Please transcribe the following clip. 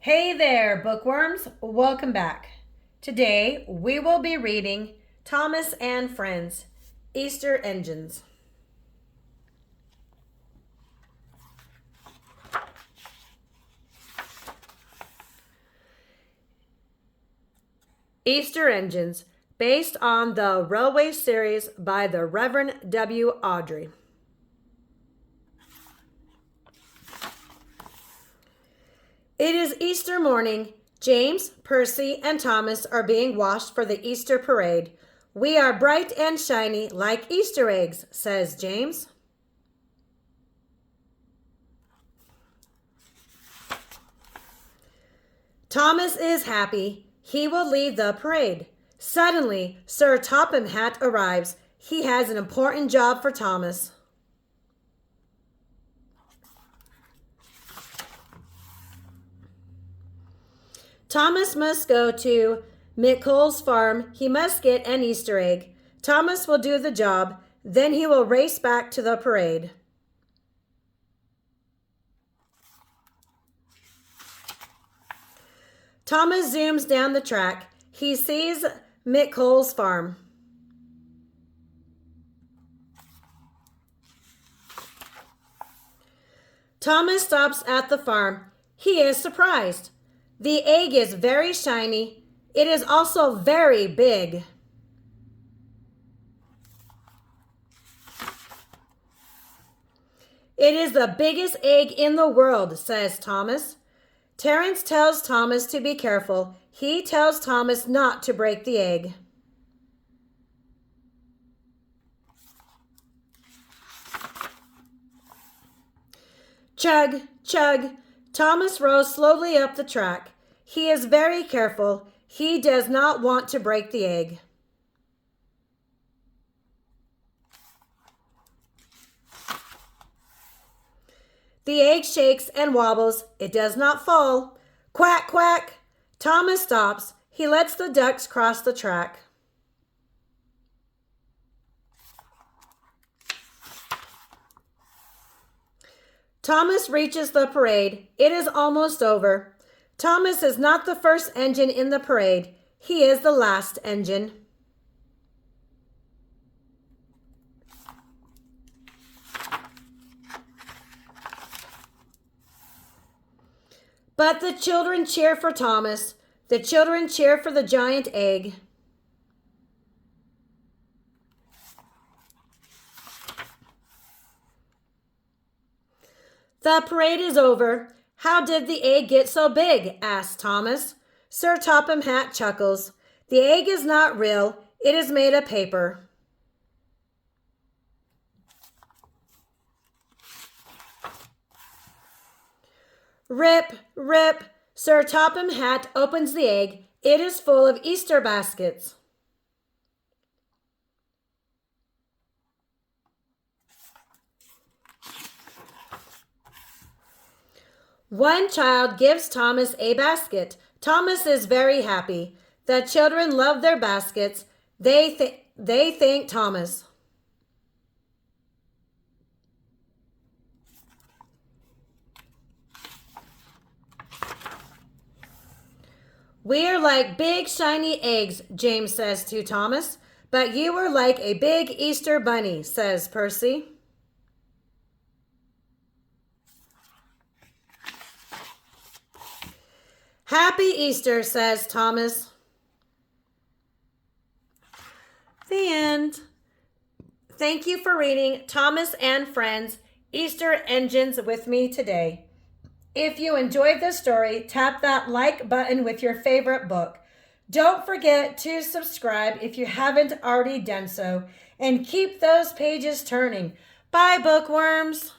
Hey there, bookworms. Welcome back. Today we will be reading Thomas and Friends, Easter Engines. Easter Engines, based on the Railway series by the Reverend W. Awdry. It is Easter morning. James, Percy, and Thomas are being washed for the Easter parade. We are bright and shiny like Easter eggs, says James. Thomas is happy. He will lead the parade. Suddenly, Sir Topham Hatt arrives. He has an important job for Thomas. Thomas must go to McColl's farm. He must get an Easter egg. Thomas will do the job. Then he will race back to the parade. Thomas zooms down the track. He sees McColl's farm. Thomas stops at the farm. He is surprised. The egg is very shiny. It is also very big. It is the biggest egg in the world, says Thomas. Terence tells Thomas to be careful. He tells Thomas not to break the egg. Chug, chug. Thomas rows slowly up the track. He is very careful. He does not want to break the egg. The egg shakes and wobbles. It does not fall. Quack, quack. Thomas stops. He lets the ducks cross the track. Thomas reaches the parade. It is almost over. Thomas is not the first engine in the parade. He is the last engine. But the children cheer for Thomas. The children cheer for the giant egg. The parade is over. How did the egg get so big? Asks Thomas. Sir Topham Hatt chuckles. The egg is not real. It is made of paper. Rip, rip. Sir Topham Hatt opens the egg. It is full of Easter baskets. One child gives Thomas a basket. Thomas is very happy. The children love their baskets. They thank Thomas. We are like big shiny eggs, James says to Thomas. But you are like a big Easter bunny, says Percy. Happy Easter, says Thomas. The end. Thank you for reading Thomas and Friends, Easter Engines with me today. If you enjoyed this story, tap that like button with your favorite book. Don't forget to subscribe if you haven't already done so, and keep those pages turning. Bye, bookworms.